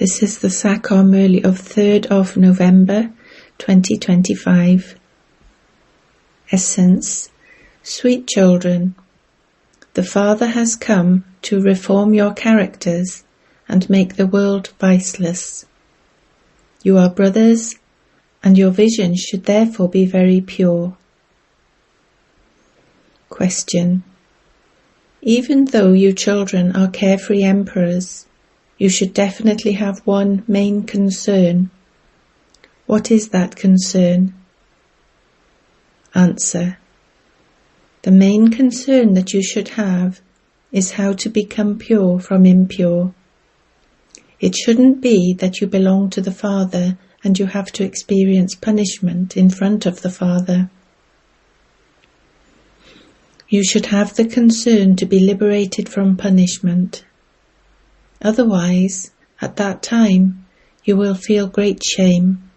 This is the English Murli of 3rd of November 2025. Essence. Sweet children, the Father has come to reform your characters and make the world viceless. You are brothers, and your vision should therefore be very pure. Question. Even though you children are carefree emperors, you should definitely have one main concern. What is that concern? Answer. The main concern that you should have is how to become pure from impure. It shouldn't be that you belong to the Father and you have to experience punishment in front of the Father. You should have the concern to be liberated from punishment. Otherwise, at that time, you will feel great shame.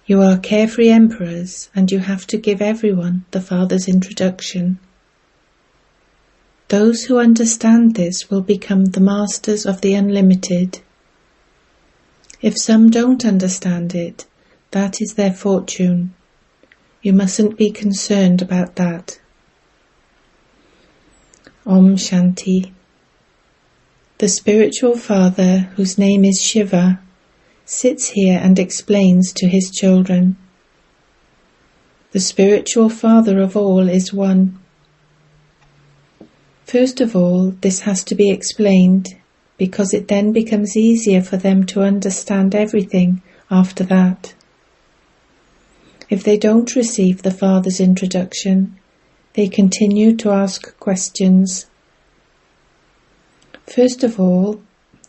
You are carefree emperors, and you have to give everyone the Father's introduction. Those who understand this will become the masters of the unlimited. If some don't understand it, that is their fortune. You mustn't be concerned about that. Om Shanti. The spiritual father, whose name is Shiva, sits here and explains to his children. The spiritual father of all is one. First of all, this has to be explained, because it then becomes easier for them to understand everything after that. If they don't receive the Father's introduction, they continue to ask questions. First of all,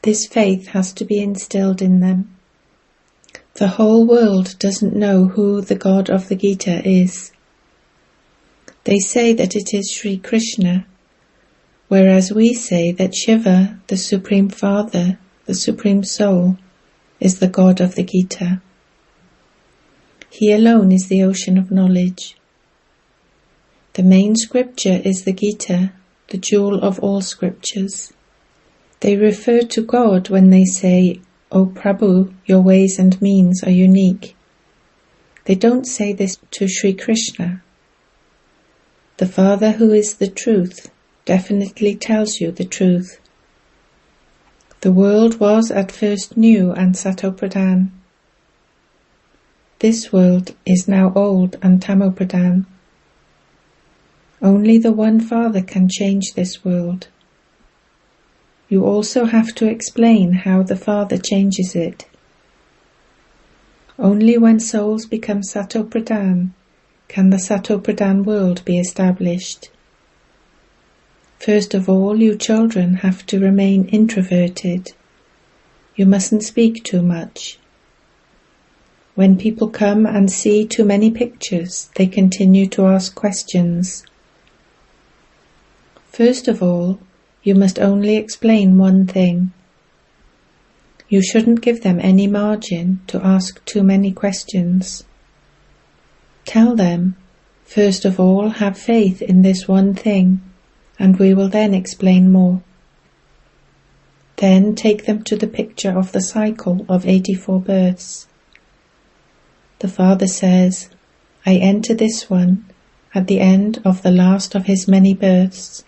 this faith has to be instilled in them. The whole world doesn't know who the God of the Gita is. They say that it is Sri Krishna, whereas we say that Shiva, the Supreme Father, the Supreme Soul, is the God of the Gita. He alone is the ocean of knowledge. The main scripture is the Gita, the jewel of all scriptures. They refer to God when they say, O Prabhu, your ways and means are unique. They don't say this to Sri Krishna. The Father, who is the truth, definitely tells you the truth. The world was at first new and Satopradhan. This world is now old and Tamopradhan. Only the one Father can change this world. You also have to explain how the Father changes it. Only when souls become Satopradhan can the Satopradhan world be established. First of all, you children have to remain introverted. You mustn't speak too much. When people come and see too many pictures, they continue to ask questions. First of all, you must only explain one thing. You shouldn't give them any margin to ask too many questions. Tell them, first of all, have faith in this one thing, and we will then explain more. Then take them to the picture of the cycle of 84 births. The Father says, I enter this one at the end of the last of his many births.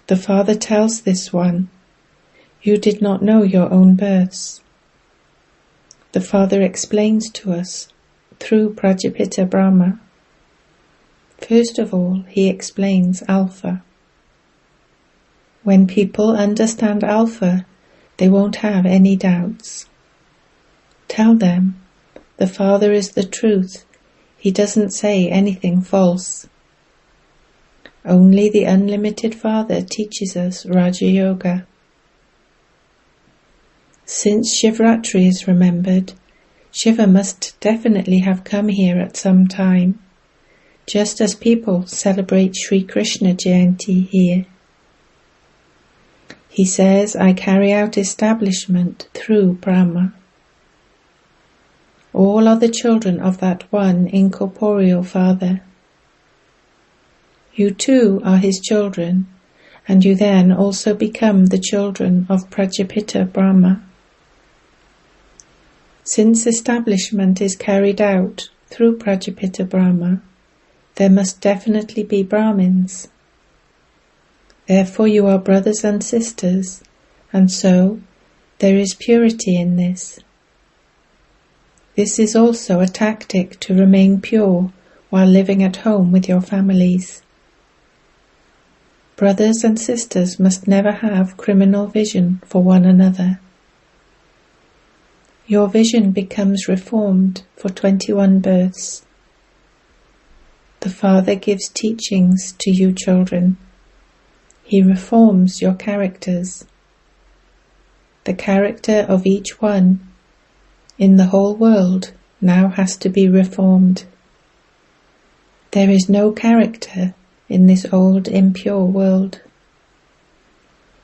The Father tells this one, you did not know your own births. The Father explains to us through Prajapita Brahma. First of all, he explains Alpha. When people understand Alpha, they won't have any doubts. Tell them, the Father is the truth. He doesn't say anything false. Only the unlimited Father teaches us Raja Yoga. Since Shivratri is remembered, Shiva must definitely have come here at some time, just as people celebrate Sri Krishna Jayanti here. He says, I carry out establishment through Brahma. All are the children of that one incorporeal Father. You too are his children, and you then also become the children of Prajapita Brahma. Since establishment is carried out through Prajapita Brahma, there must definitely be Brahmins. Therefore you are brothers and sisters, and so there is purity in this. This is also a tactic to remain pure while living at home with your families. Brothers and sisters must never have criminal vision for one another. Your vision becomes reformed for 21 births. The Father gives teachings to you children. He reforms your characters. The character of each one in the whole world now has to be reformed. There is no character in this old impure world.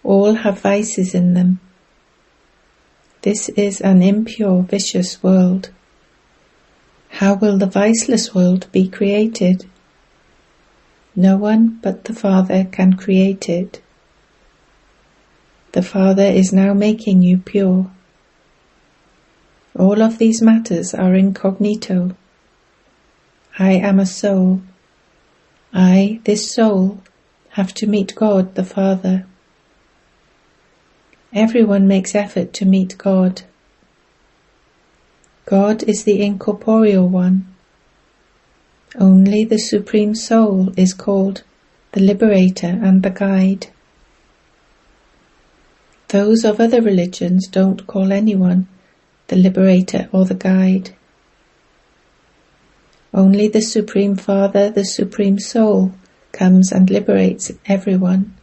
All have vices in them. This is an impure, vicious world. How will the viceless world be created? No one but the Father can create it. The Father is now making you pure. All of these matters are incognito. I am a soul. I, this soul, have to meet God the Father. Everyone makes effort to meet God. God is the incorporeal one. Only the Supreme Soul is called the Liberator and the Guide. Those of other religions don't call anyone the Liberator or the Guide. Only the Supreme Father, the Supreme Soul, comes and liberates everyone.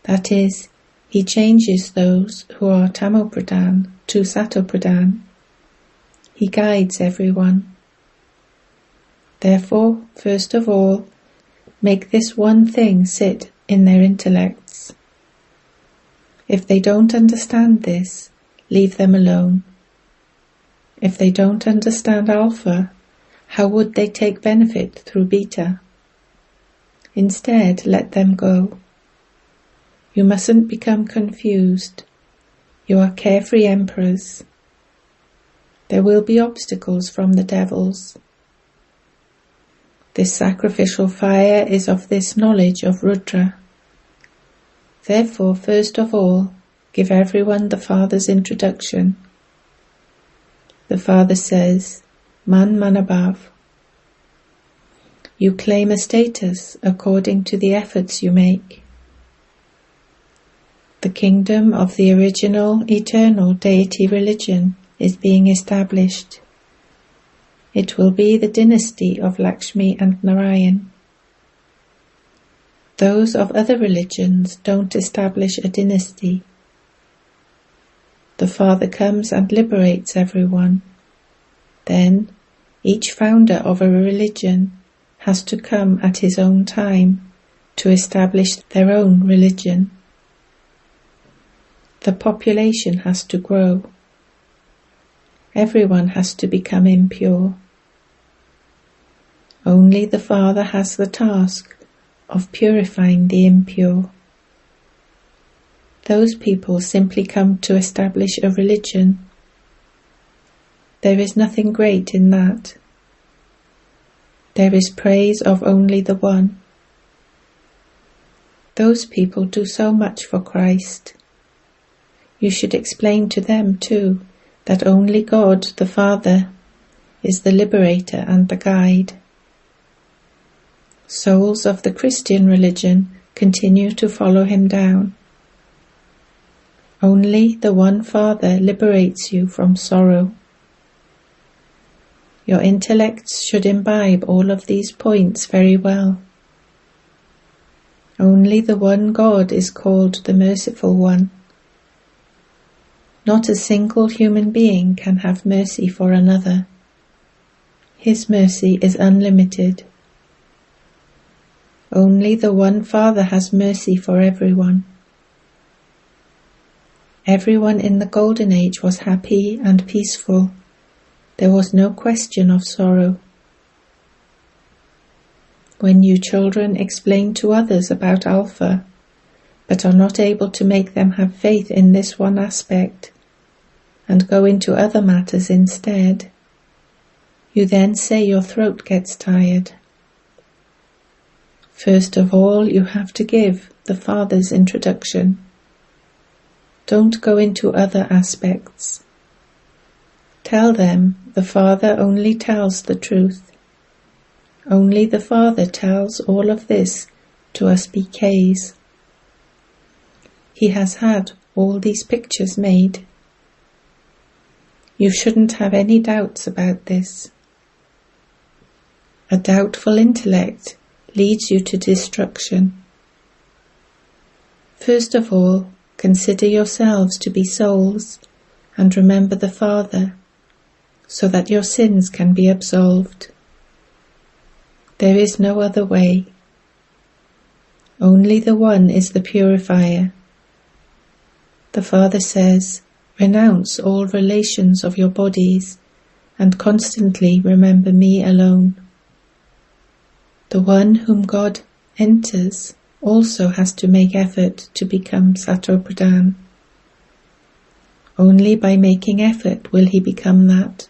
That is, he changes those who are Tamopradhan to Satopradhan. He guides everyone. Therefore, first of all, make this one thing sit in their intellects. If they don't understand this, leave them alone. If they don't understand Alpha, how would they take benefit through Beta? Instead, let them go. You mustn't become confused. You are carefree emperors. There will be obstacles from the devils. This sacrificial fire is of this knowledge of Rudra. Therefore, first of all, give everyone the Father's introduction. The Father says, Man Manabhav. You claim a status according to the efforts you make. The kingdom of the original, eternal deity religion is being established. It will be the dynasty of Lakshmi and Narayan. Those of other religions don't establish a dynasty. The Father comes and liberates everyone. Then, each founder of a religion has to come at his own time to establish their own religion. The population has to grow. Everyone has to become impure. Only the Father has the task of purifying the impure. Those people simply come to establish a religion. There is nothing great in that. There is praise of only the One. Those people do so much for Christ. You should explain to them too that only God, the Father, is the liberator and the guide. Souls of the Christian religion continue to follow him down. Only the one Father liberates you from sorrow. Your intellects should imbibe all of these points very well. Only the one God is called the Merciful One. Not a single human being can have mercy for another. His mercy is unlimited. Only the one Father has mercy for everyone. Everyone in the Golden Age was happy and peaceful. There was no question of sorrow. When you children explain to others about Alpha, but are not able to make them have faith in this one aspect, and go into other matters instead, you then say your throat gets tired. First of all, you have to give the Father's introduction. Don't go into other aspects. Tell them the Father only tells the truth. Only the Father tells all of this to us BKs. He has had all these pictures made. You shouldn't have any doubts about this. A doubtful intellect leads you to destruction. First of all, consider yourselves to be souls and remember the Father, so that your sins can be absolved. There is no other way. Only the One is the purifier. The Father says, renounce all relations of your bodies and constantly remember me alone. The one whom God enters also has to make effort to become Sato Pradhan. Only by making effort will he become that.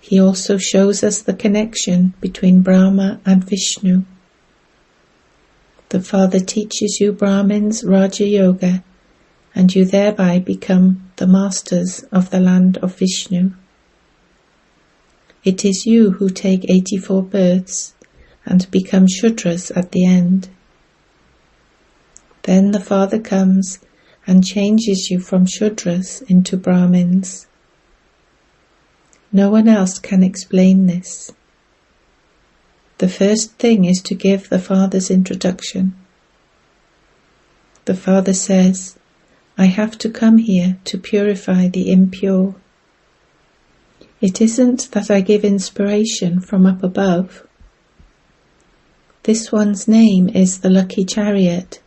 He also shows us the connection between Brahma and Vishnu. The Father teaches you Brahmin's Raja Yoga, and you thereby become the masters of the land of Vishnu. It is you who take 84 births and become Shudras at the end. Then the Father comes and changes you from Shudras into Brahmins. No one else can explain this. The first thing is to give the Father's introduction. The Father says, I have to come here to purify the impure. It isn't that I give inspiration from up above. This one's name is the Lucky Chariot,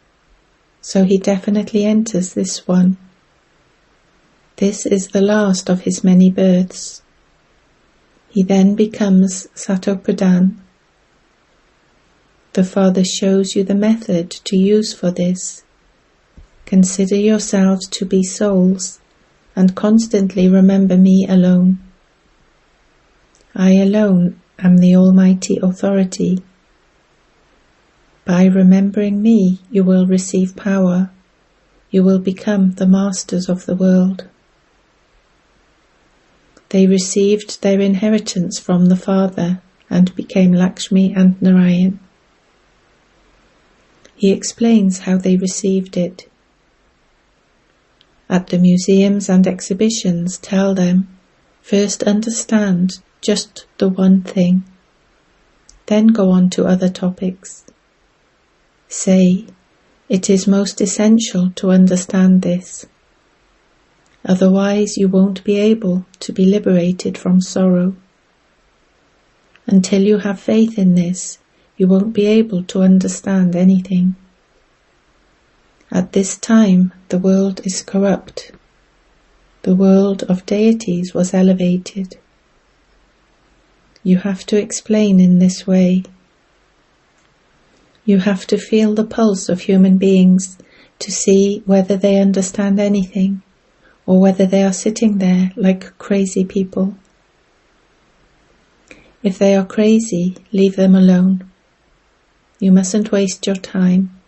so he definitely enters this one. This is the last of his many births. He then becomes Sato Pradhan. The Father shows you the method to use for this. Consider yourselves to be souls and constantly remember me alone. I alone am the Almighty Authority. By remembering me, you will receive power. You will become the masters of the world. They received their inheritance from the Father and became Lakshmi and Narayan. He explains how they received it. At the museums and exhibitions, tell them, first understand just the one thing, then go on to other topics. Say, it is most essential to understand this. Otherwise you won't be able to be liberated from sorrow. Until you have faith in this, you won't be able to understand anything. At this time, the world is corrupt. The world of deities was elevated. You have to explain in this way. You have to feel the pulse of human beings to see whether they understand anything, or whether they are sitting there like crazy people. If they are crazy, leave them alone. You mustn't waste your time.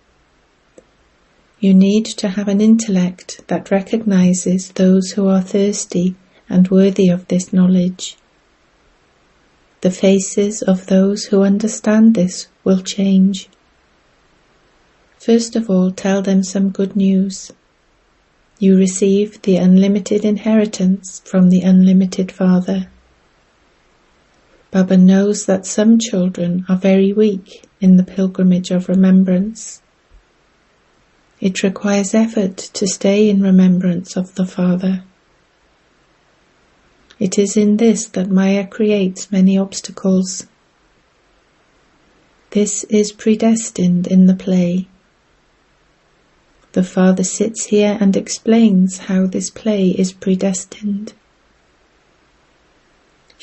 You need to have an intellect that recognizes those who are thirsty and worthy of this knowledge. The faces of those who understand this will change. First of all, tell them some good news. You receive the unlimited inheritance from the unlimited Father. Baba knows that some children are very weak in the pilgrimage of remembrance. It requires effort to stay in remembrance of the Father. It is in this that Maya creates many obstacles. This is predestined in the play. The Father sits here and explains how this play is predestined.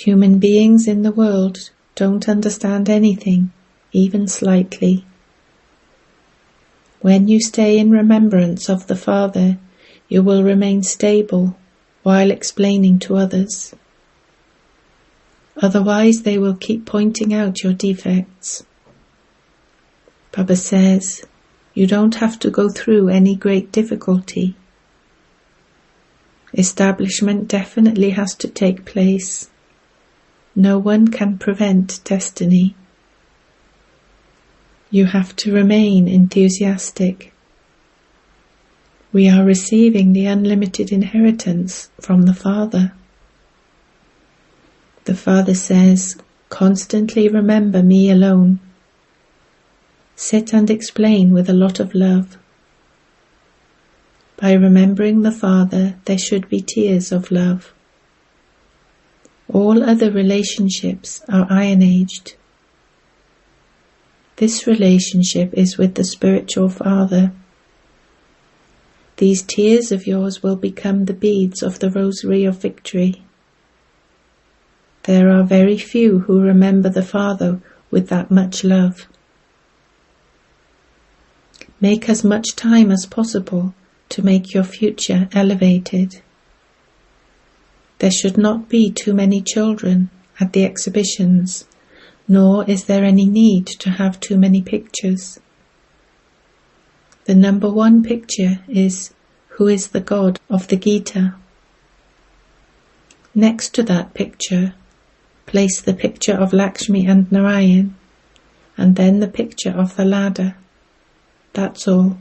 Human beings in the world don't understand anything, even slightly. When you stay in remembrance of the Father, you will remain stable while explaining to others. Otherwise, they will keep pointing out your defects. Baba says, you don't have to go through any great difficulty. Establishment definitely has to take place. No one can prevent destiny. You have to remain enthusiastic. We are receiving the unlimited inheritance from the Father. The Father says, constantly remember me alone. Sit and explain with a lot of love. By remembering the Father, there should be tears of love. All other relationships are iron-aged. This relationship is with the spiritual Father. These tears of yours will become the beads of the Rosary of Victory. There are very few who remember the Father with that much love. Make as much time as possible to make your future elevated. There should not be too many children at the exhibitions, nor is there any need to have too many pictures. The number one picture is, who is the God of the Gita? Next to that picture, place the picture of Lakshmi and Narayan, and then the picture of the ladder. That's all.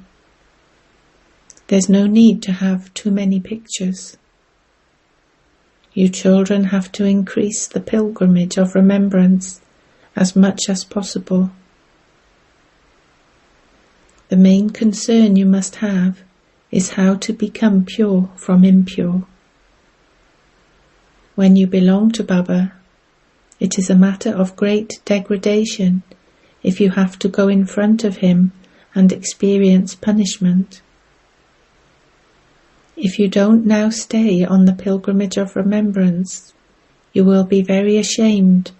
There's no need to have too many pictures. You children have to increase the pilgrimage of remembrance as much as possible. The main concern you must have is how to become pure from impure. When you belong to Baba, it is a matter of great degradation if you have to go in front of him and experience punishment. If you don't now stay on the pilgrimage of remembrance, you will be very ashamed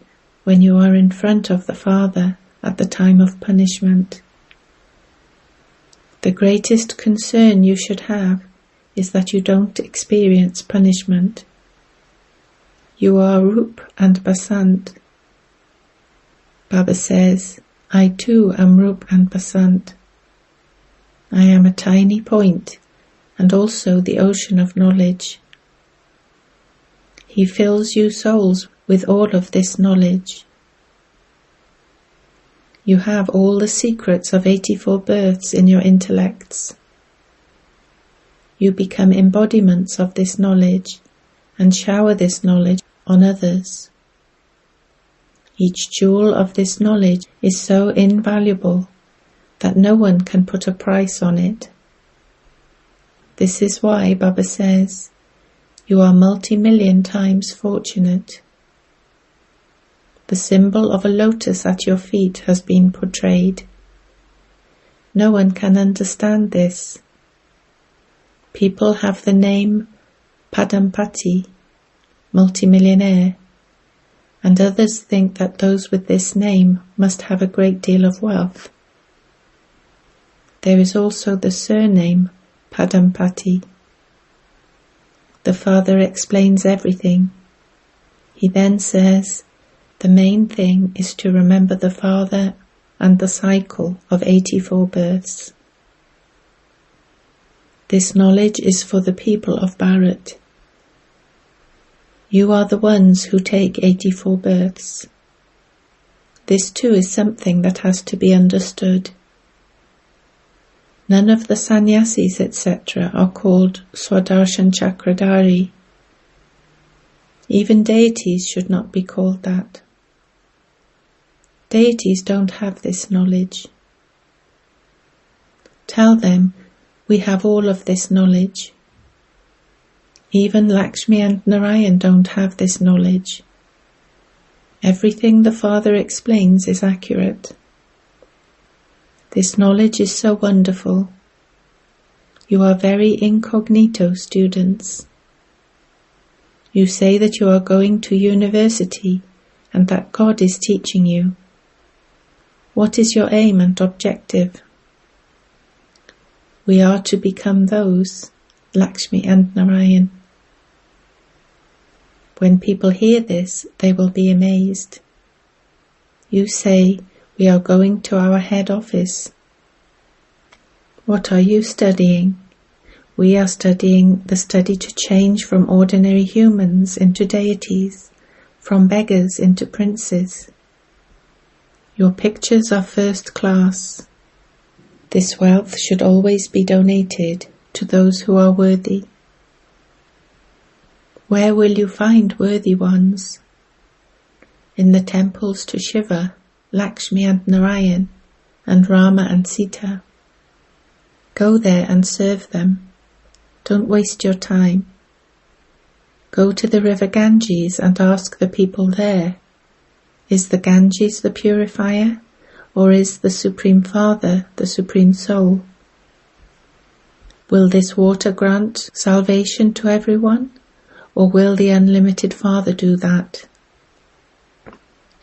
when you are in front of the Father at the time of punishment. The greatest concern you should have is that you don't experience punishment. You are Rup and Basant. Baba says, I too am Rup and Basant. I am a tiny point and also the ocean of knowledge. He fills you souls with all of this knowledge. You have all the secrets of 84 births in your intellects. You become embodiments of this knowledge and shower this knowledge on others. Each jewel of this knowledge is so invaluable that no one can put a price on it. This is why Baba says, you are multi-million times fortunate. The symbol of a lotus at your feet has been portrayed. No one can understand this. People have the name Padampati, multimillionaire, and others think that those with this name must have a great deal of wealth. There is also the surname Padampati. The Father explains everything. He then says, the main thing is to remember the Father and the cycle of 84 births. This knowledge is for the people of Bharat. You are the ones who take 84 births. This too is something that has to be understood. None of the sannyasis, etc. are called Swadarshan Chakradhari. Even deities should not be called that. Deities don't have this knowledge. Tell them, we have all of this knowledge. Even Lakshmi and Narayan don't have this knowledge. Everything the Father explains is accurate. This knowledge is so wonderful. You are very incognito students. You say that you are going to university and that God is teaching you. What is your aim and objective? We are to become those, Lakshmi and Narayan. When people hear this, they will be amazed. You say, we are going to our head office. What are you studying? We are studying the study to change from ordinary humans into deities, from beggars into princes. Your pictures are first class. This wealth should always be donated to those who are worthy. Where will you find worthy ones? In the temples to Shiva, Lakshmi and Narayan, and Rama and Sita. Go there and serve them. Don't waste your time. Go to the river Ganges and ask the people there, is the Ganges the purifier, or is the Supreme Father the Supreme Soul? Will this water grant salvation to everyone, or will the unlimited Father do that?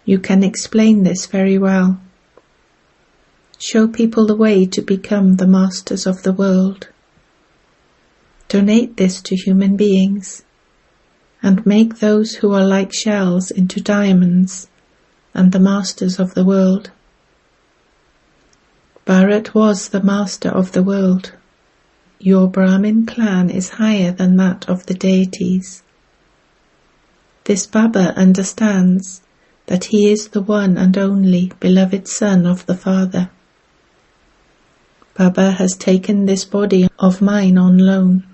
You can explain this very well. Show people the way to become the masters of the world. Donate this to human beings, and make those who are like shells into diamonds and the masters of the world. Bharat was the master of the world. Your Brahmin clan is higher than that of the deities. This Baba understands that he is the one and only beloved son of the Father. Baba has taken this body of mine on loan.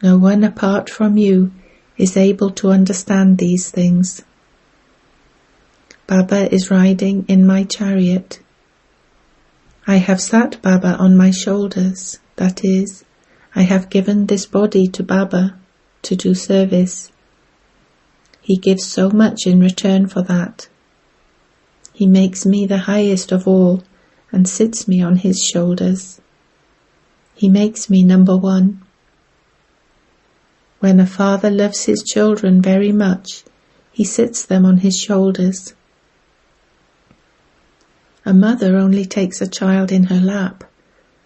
No one apart from you is able to understand these things. Baba is riding in my chariot. I have sat Baba on my shoulders, that is, I have given this body to Baba to do service. He gives so much in return for that. He makes me the highest of all and sits me on his shoulders. He makes me number one. When a father loves his children very much, he sits them on his shoulders. A mother only takes a child in her lap,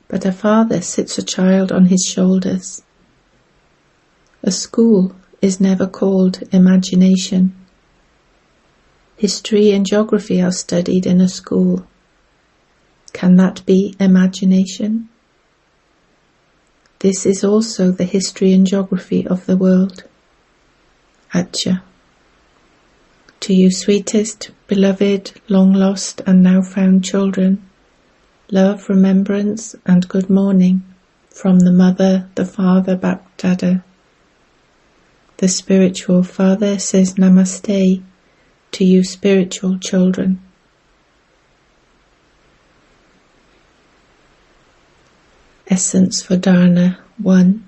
but a father sits a child on his shoulders. A school is never called imagination. History and geography are studied in a school. Can that be imagination? This is also the history and geography of the world. Acha. To you sweetest, beloved, long lost and now found children, love, remembrance and good morning from the Mother, the Father, Bapdada. The spiritual Father says Namaste to you spiritual children. Essence for Dharana 1.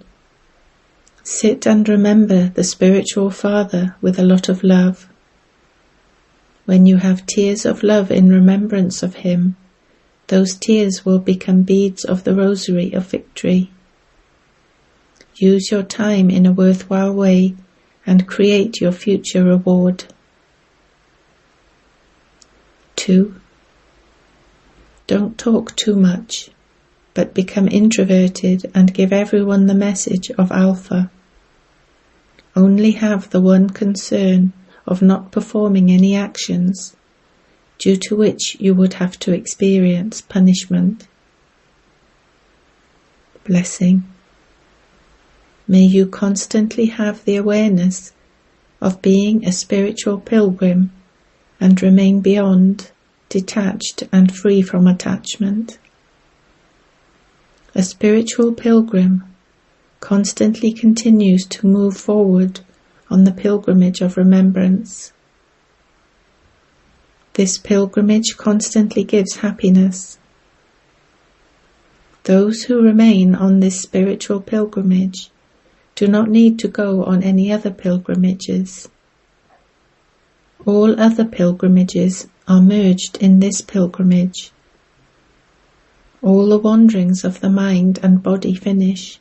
Sit and remember the spiritual Father with a lot of love. When you have tears of love in remembrance of him, those tears will become beads of the rosary of victory. Use your time in a worthwhile way and create your future reward. 2. Don't talk too much, but become introverted and give everyone the message of Alpha. Only have the one concern of not performing any actions, due to which you would have to experience punishment. Blessing. May you constantly have the awareness of being a spiritual pilgrim and remain beyond, detached and free from attachment. A spiritual pilgrim constantly continues to move forward on the pilgrimage of remembrance. This pilgrimage constantly gives happiness. Those who remain on this spiritual pilgrimage do not need to go on any other pilgrimages. All other pilgrimages are merged in this pilgrimage. All the wanderings of the mind and body finish.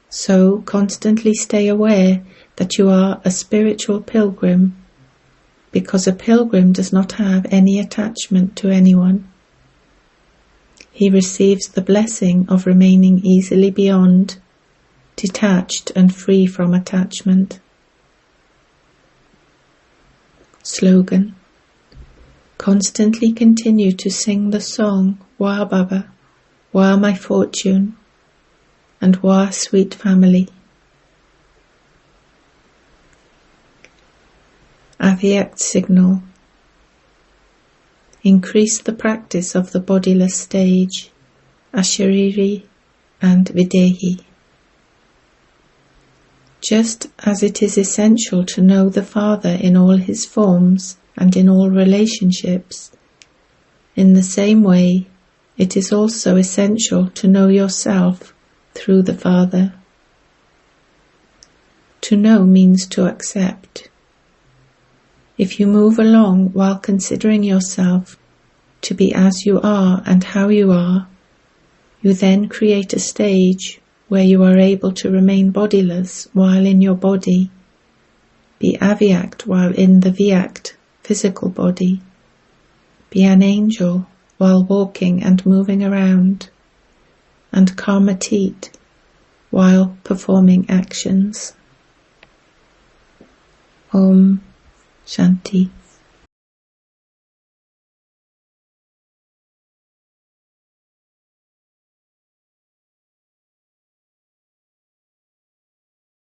So constantly stay aware that you are a spiritual pilgrim, because a pilgrim does not have any attachment to anyone. he receives the blessing of remaining easily beyond, detached and free from attachment. Slogan: constantly continue to sing the song Wah Baba, Wah my fortune, and Wah sweet family. Avyakt signal: increase the practice of the bodiless stage, Ashariri and Videhi. Just as it is essential to know the Father in all his forms and in all relationships, in the same way it is also essential to know yourself through the Father. To know means to accept. If you move along while considering yourself to be as you are and how you are, you then create a stage where you are able to remain bodiless while in your body, be avyakt while in the vyakt, physical body, be an angel while walking and moving around, and karmatit while performing actions. Om Shanti.